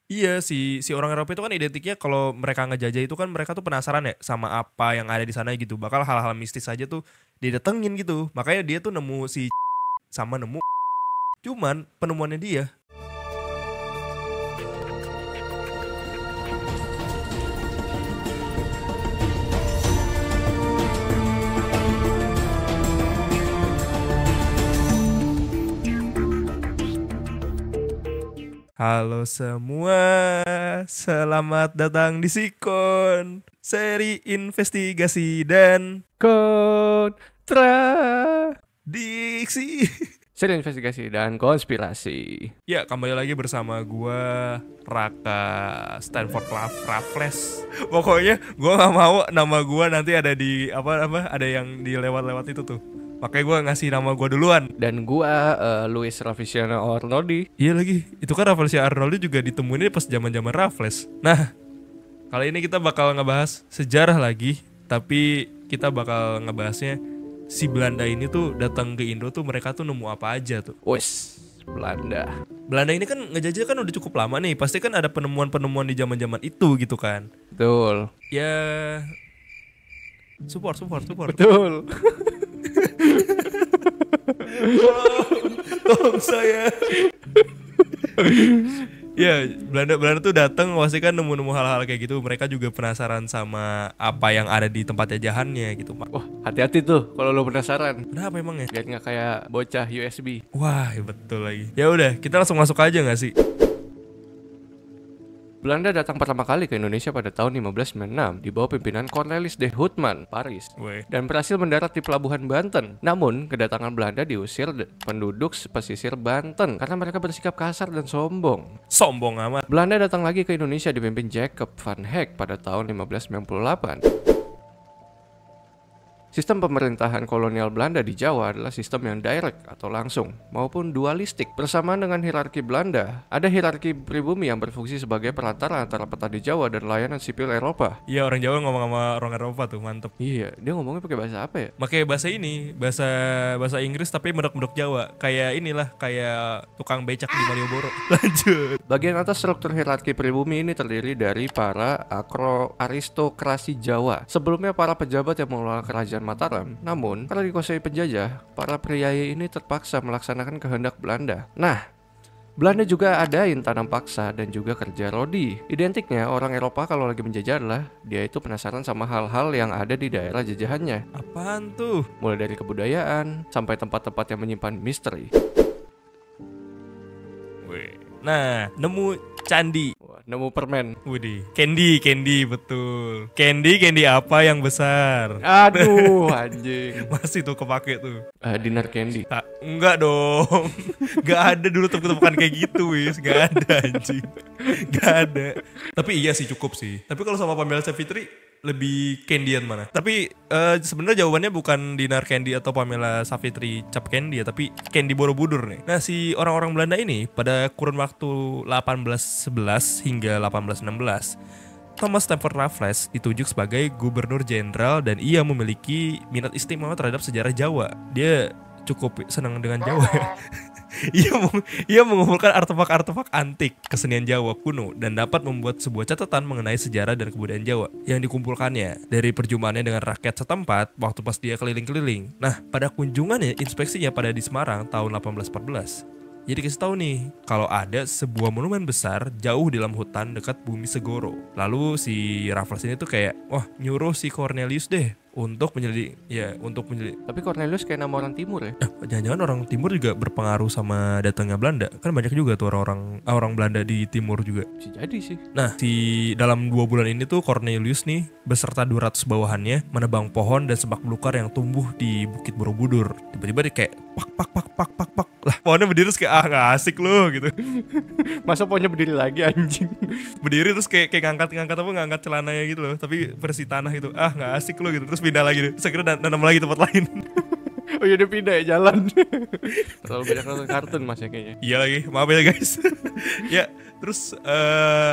Iya, si orang Eropa itu kan identiknya kalau mereka ngejajah itu kan mereka tuh penasaran ya sama apa yang ada di sana gitu. Bakal hal-hal mistis aja tuh didatengin gitu. Makanya dia tuh nemu si sama nemu. Cuman penemuannya dia. Halo semua, selamat datang di Sikon, seri investigasi dan Kontra diksi. Seri investigasi dan konspirasi. Ya, kembali lagi bersama gua Raka Stanford Raffles. Pokoknya gua nggak mau nama gua nanti ada di apa ada yang di lewat-lewat itu tuh. Makanya gua ngasih nama gua duluan. Dan gua Luis Ravisiano Ornodi. Iya lagi, itu kan Raffles Arnoldi juga ditemuinnya pas zaman-zaman Raffles. Nah, kali ini kita bakal ngebahas sejarah lagi, tapi kita bakal ngebahasnya si Belanda ini tuh datang ke Indo tuh mereka tuh nemu apa aja tuh. Wes, Belanda. Belanda ini kan ngejajah kan udah cukup lama nih, pasti kan ada penemuan-penemuan di zaman-zaman itu gitu kan. Betul. Ya support. Betul. Tolong saya. Ya, Belanda tuh datang pasti kan nemu-nemu hal-hal kayak gitu. Mereka juga penasaran sama apa yang ada di tempat jajahannya gitu, Pak. Wah, hati-hati tuh kalau lo penasaran. Kenapa emangnya? Biar nggak kayak bocah USB. Wah, ya betul lagi. Ya udah, kita langsung masuk aja nggak sih? Belanda datang pertama kali ke Indonesia pada tahun 1596 di bawah pimpinan Cornelis de Houtman, Paris, Weh. dan berhasil mendarat di pelabuhan Banten. Namun, kedatangan Belanda diusir penduduk pesisir Banten karena mereka bersikap kasar dan sombong. Sombong amat. Belanda datang lagi ke Indonesia dipimpin Jacob van Heck pada tahun 1598. Sistem pemerintahan kolonial Belanda di Jawa adalah sistem yang direct atau langsung maupun dualistik. Bersamaan dengan hierarki Belanda, ada hierarki pribumi yang berfungsi sebagai perantara antara petani Jawa dan layanan sipil Eropa. Iya, orang Jawa ngomong sama orang Eropa tuh, mantep. Iya, dia ngomongnya pakai bahasa apa ya? Pakai bahasa ini, bahasa Inggris tapi medok-medok Jawa. Kayak inilah, kayak tukang becak di Malioboro. Lanjut. Bagian atas struktur hierarki pribumi ini terdiri dari para aristokrasi Jawa. Sebelumnya para pejabat yang mengelola kerajaan Mataram, namun karena dikuasai penjajah, para priai ini terpaksa melaksanakan kehendak Belanda. Nah, Belanda juga adain tanam paksa dan juga kerja rodi. Identiknya orang Eropa kalau lagi menjajah adalah dia itu penasaran sama hal-hal yang ada di daerah jajahannya. Apaan tuh? Mulai dari kebudayaan sampai tempat-tempat yang menyimpan misteri. Weh. Nah, nemu candi. Wah, nemu permen. Widih, candy betul. Candy apa yang besar? Aduh, anjing. Masih tuh kepake tuh. Dinar candy. Enggak dong. Gak ada dulu tepuk-tepukan kayak gitu, wis. Gak ada anjing. Gak ada. Tapi iya sih cukup sih. Tapi kalau sama Pamela Savitri lebih candyan mana? Tapi sebenarnya jawabannya bukan Dinar Candy atau Pamela Savitri Cap Candy ya, tapi Candy Borobudur nih. Nah, si orang-orang Belanda ini pada kurun waktu 1811 hingga 1816, Thomas Stamford Raffles ditunjuk sebagai gubernur jenderal dan ia memiliki minat istimewa terhadap sejarah Jawa. Dia cukup senang dengan Jawa ya. Ia mengumpulkan artefak-artefak antik kesenian Jawa kuno dan dapat membuat sebuah catatan mengenai sejarah dan kebudayaan Jawa yang dikumpulkannya dari perjumpaannya dengan rakyat setempat waktu pas dia keliling-keliling. Nah, pada kunjungannya inspeksinya pada di Semarang tahun 1814, jadi kasih tahu nih kalau ada sebuah monumen besar jauh di dalam hutan dekat Bumi Segoro. Lalu si Raffles ini tuh kayak, wah, nyuruh si Cornelius deh untuk menyelidik. Tapi Cornelius kayak nama orang timur ya? Jangan-jangan orang timur juga berpengaruh sama datangnya Belanda. Kan banyak juga tuh orang Belanda di timur juga. Bisa jadi sih. Nah, dalam 2 bulan ini tuh Cornelius nih beserta 200 bawahannya menebang pohon dan semak belukar yang tumbuh di Bukit Borobudur. Tiba-tiba dia kayak pak. Lah, pohonnya berdiri terus kayak nggak asik loh gitu. Masa pohonnya berdiri lagi anjing? Berdiri terus kayak ngangkat celananya gitu loh, tapi versi tanah gitu. Nggak asik loh gitu. Terus pindah lagi deh. Terus akhirnya nanam lagi tempat lain. Oh iya, dia pindah ya jalan. Terlalu banyak nonton kartun mas ya kayaknya. Iya lagi, maaf ya guys. Ya, terus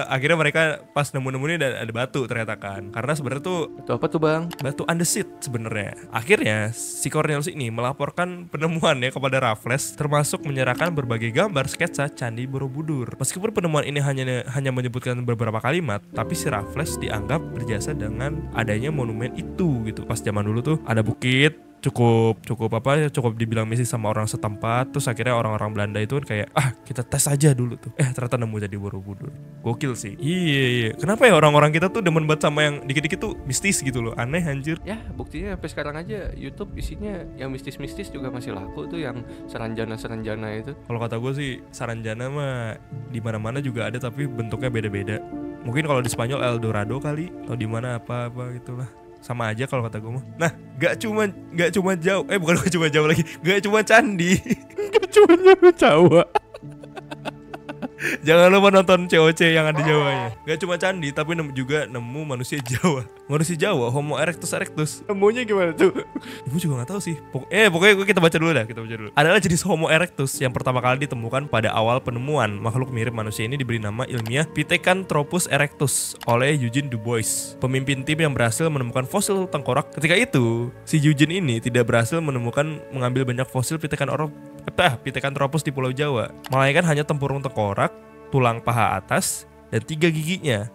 akhirnya mereka pas nemu-nemu ini ada batu ternyata kan. Karena sebenarnya tuh Itu apa tuh bang? batu andesit sebenarnya. Akhirnya si Cornelius ini melaporkan penemuannya kepada Raffles, termasuk menyerahkan berbagai gambar sketsa Candi Borobudur. Meskipun penemuan ini hanya menyebutkan beberapa kalimat, tapi si Raffles dianggap berjasa dengan adanya monumen itu gitu. Pas zaman dulu tuh ada bukit cukup dibilang mistis sama orang setempat. Terus akhirnya orang-orang Belanda itu kan kayak kita tes aja dulu tuh, ternyata nemu Candi Borobudur. Gokil sih. Iya. Kenapa ya orang-orang kita tuh demen banget sama yang dikit-dikit tuh mistis gitu loh. Aneh anjir. Ya buktinya sampai sekarang aja YouTube isinya yang mistis-mistis juga masih laku tuh, yang seranjana itu. Kalau kata gue sih Saranjana mah di mana-mana juga ada, tapi bentuknya beda-beda. Mungkin kalau di Spanyol El Dorado kali, atau di mana apa-apa gitulah. Sama aja kalau kata gue mah. Nah, gak cuma jauh. Bukan gak cuma jauh lagi. Gak cuma candi. Gak cuma Jawa. Jangan lupa nonton COC yang ada Jawanya. Gak cuma candi, tapi juga nemu manusia Jawa. Manusia Jawa, Homo erectus. Nemunya gimana tuh? Ibu juga gak tahu sih. Pokoknya kita baca dulu. Adalah jenis Homo erectus yang pertama kali ditemukan pada awal penemuan. Makhluk mirip manusia ini diberi nama ilmiah Pithecanthropus erectus oleh Eugene Dubois, pemimpin tim yang berhasil menemukan fosil tengkorak. Ketika itu, si Eugene ini tidak berhasil mengambil banyak fosil Pithecanthropus di Pulau Jawa, melainkan hanya tempurung tengkorak, tulang paha atas, dan 3 giginya.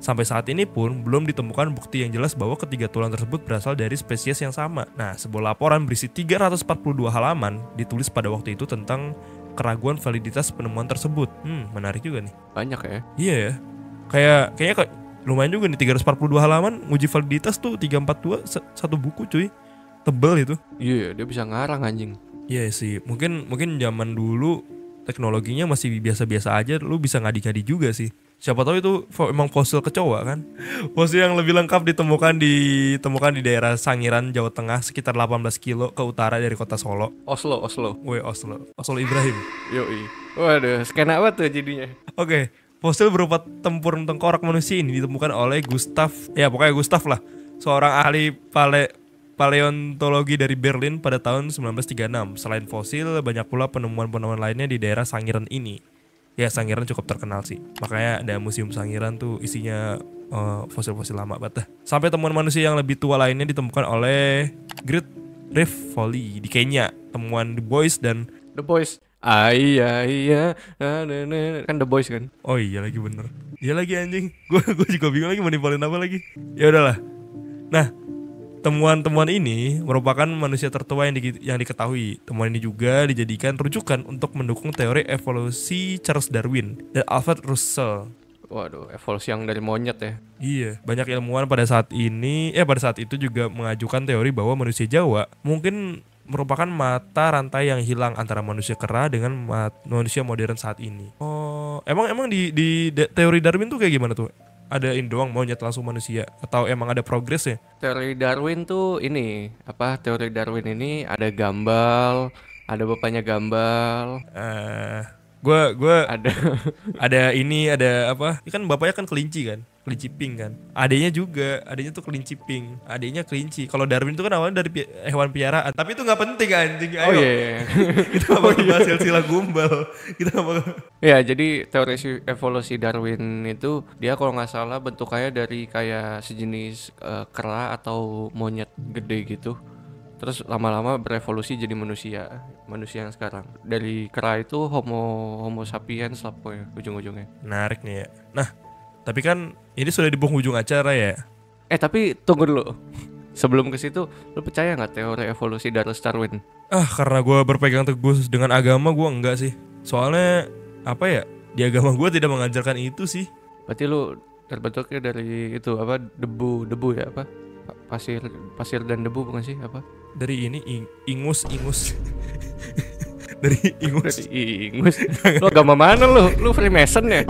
Sampai saat ini pun belum ditemukan bukti yang jelas bahwa ketiga tulang tersebut berasal dari spesies yang sama. Nah, sebuah laporan berisi 342 halaman ditulis pada waktu itu tentang keraguan validitas penemuan tersebut. Menarik juga nih. Banyak ya? Iya ya. Kayaknya lumayan juga nih, 342 halaman nguji validitas tuh 342 satu buku cuy. Tebel itu. Iya, dia bisa ngarang anjing. Iya sih, mungkin zaman dulu teknologinya masih biasa-biasa aja, lu bisa ngadi-ngadi juga sih. Siapa tahu itu emang fosil kecoa kan. Fosil yang lebih lengkap ditemukan di daerah Sangiran, Jawa Tengah, sekitar 18 kilo ke utara dari kota Solo. Oslo. Oslo Ibrahim. Yoi. Waduh, skena apa tuh jadinya? Oke, fosil berupa tempurung tengkorak manusia ini ditemukan oleh Gustav lah, seorang ahli paleontologi dari Berlin pada tahun 1936. Selain fosil, banyak pula penemuan-penemuan lainnya di daerah Sangiran ini. Ya, Sangiran cukup terkenal sih. Makanya ada museum Sangiran tuh isinya fosil-fosil lama banget. Sampai temuan manusia yang lebih tua lainnya ditemukan oleh Great Rift Valley di Kenya. Temuan The Boys. Iya. Kan The Boys kan? Oh iya lagi bener. Iya lagi anjing. Gue juga bingung lagi mau nimpalin apa lagi. Ya udahlah. Nah, temuan-temuan ini merupakan manusia tertua yang diketahui. Temuan ini juga dijadikan rujukan untuk mendukung teori evolusi Charles Darwin dan Alfred Russel. Waduh, evolusi yang dari monyet ya. Iya, banyak ilmuwan pada saat itu juga mengajukan teori bahwa manusia Jawa mungkin merupakan mata rantai yang hilang antara manusia kera dengan manusia modern saat ini. Oh, emang di teori Darwin tuh kayak gimana tuh? Ada ini doang monyet langsung manusia, atau emang ada progresnya? Teori Darwin tuh ini teori Darwin ini ada Gambal, ada bapaknya Gambal. Gue ada ada apa? Kan bapaknya kan kelinci pink kan. Adanya tuh kelinci pink. Adanya kelinci. Kalau Darwin itu kan awalnya dari hewan piaraan. Tapi itu nggak penting anjing. Ayo. Oh iya. Kita mau bahas silsilah gumbal. Ya, jadi teori evolusi Darwin itu dia kalau nggak salah bentukannya dari kayak sejenis kera atau monyet gede gitu. Terus lama-lama berevolusi jadi manusia yang sekarang. Dari kera itu Homo sapiens lah pokoknya ujung-ujungnya. Menarik nih ya. Nah, tapi kan ini sudah di penghujung acara ya. Tapi tunggu dulu. Sebelum ke situ, lu percaya nggak teori evolusi Charles Darwin? Karena gue berpegang teguh dengan agama, gue enggak sih. Soalnya apa ya? Di agama gue tidak mengajarkan itu sih. Berarti lu terbentuknya dari itu debu ya apa? Pasir dan debu bukan sih apa? Dari ini ingus. Dari ingus. Lu agama mana lu? Lu Freemason ya?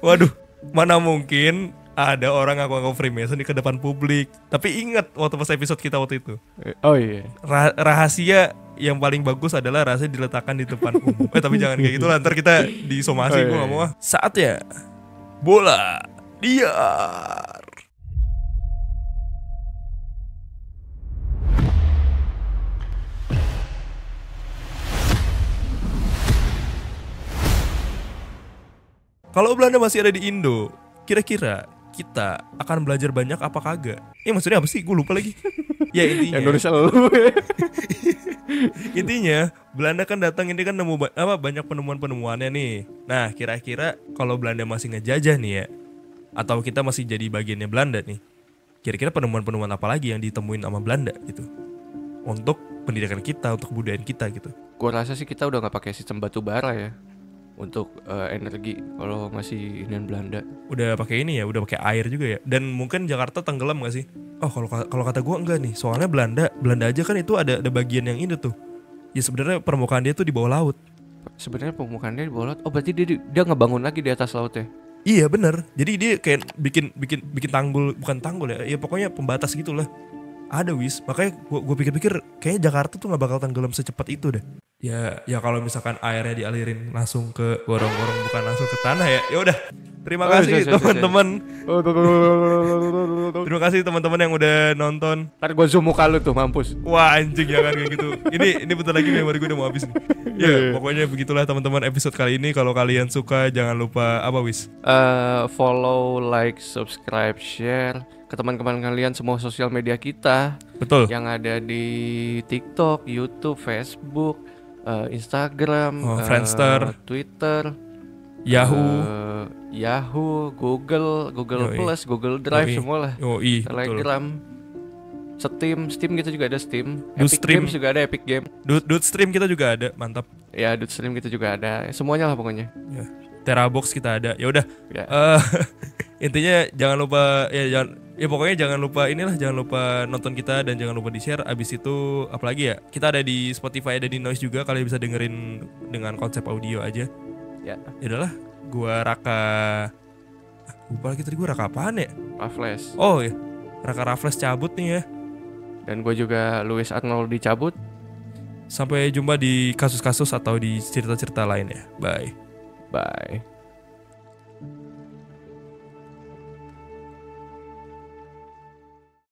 Waduh, mana mungkin ada orang ngaku Freemason di depan publik. Tapi ingat waktu pas episode kita waktu itu. Oh iya. Rahasia yang paling bagus adalah rahasia diletakkan di depan umum. Tapi jangan kayak gitu lah, ntar kita disomasi. Gue gak mau. Saatnya bola liar. Kalau Belanda masih ada di Indo, kira-kira kita akan belajar banyak apa kagak? Maksudnya apa sih? Gue lupa lagi. Ya intinya. Indonesia lu. Intinya Belanda kan datang ini kan nemu banyak penemuan-penemuannya nih. Nah kira-kira kalau Belanda masih ngejajah nih ya, atau kita masih jadi bagiannya Belanda nih, kira-kira penemuan-penemuan apa lagi yang ditemuin sama Belanda gitu untuk pendidikan kita, untuk kebudayaan kita gitu. Gua rasa sih kita udah nggak pakai sistem batu bara ya untuk energi kalau masih inian Belanda. Udah pakai ini ya, udah pakai air juga ya. Dan mungkin Jakarta tenggelam gak sih? Oh kalau kata gue enggak nih. Soalnya Belanda aja kan itu ada bagian yang ini tuh. Ya sebenarnya permukaan dia tuh di bawah laut. Sebenarnya permukaannya di bawah laut. Oh berarti dia ngebangun lagi di atas laut ya? Iya bener. Jadi dia kayak bikin tanggul, bukan tanggul ya. Ya pokoknya pembatas gitulah. Ada wis. Makanya gue pikir-pikir kayaknya Jakarta tuh nggak bakal tenggelam secepat itu deh. Ya kalau misalkan airnya dialirin langsung ke gorong-gorong bukan langsung ke tanah ya. Ya udah. Terima kasih teman-teman. Terima kasih teman-teman yang udah nonton. Ntar gue zoom muka lu tuh mampus. Wah anjing jangan kayak gitu. Ini bentar lagi memori gue udah mau habis nih. Ya pokoknya begitulah teman-teman episode kali ini. Kalau kalian suka jangan lupa apa wis? Follow, like, subscribe, share ke teman-teman kalian semua sosial media kita. Betul. Yang ada di TikTok, YouTube, Facebook, Instagram, Friendster, Twitter, Yahoo, Google Plus, Google Drive semua lah. Telegram, Steam kita juga ada Steam. Epic Games juga ada Epic Game. Dude Stream kita juga ada, mantap. Ya, Dude Stream kita juga ada. Semuanya lah pokoknya. Ya. Terabox kita ada. Ya udah. Ya. Intinya jangan lupa pokoknya jangan lupa nonton kita dan jangan lupa di-share. Abis itu apalagi ya? Kita ada di Spotify, ada di Noise juga, kalian bisa dengerin dengan konsep audio aja. Ya udahlah, gua Raka. Lupa lagi tadi gua Raka apaan ya? Raffles. Oh ya. Raka Raffles cabut nih ya. Dan gue juga Louis Arnold dicabut. Sampai jumpa di kasus-kasus atau di cerita-cerita lain ya. Bye.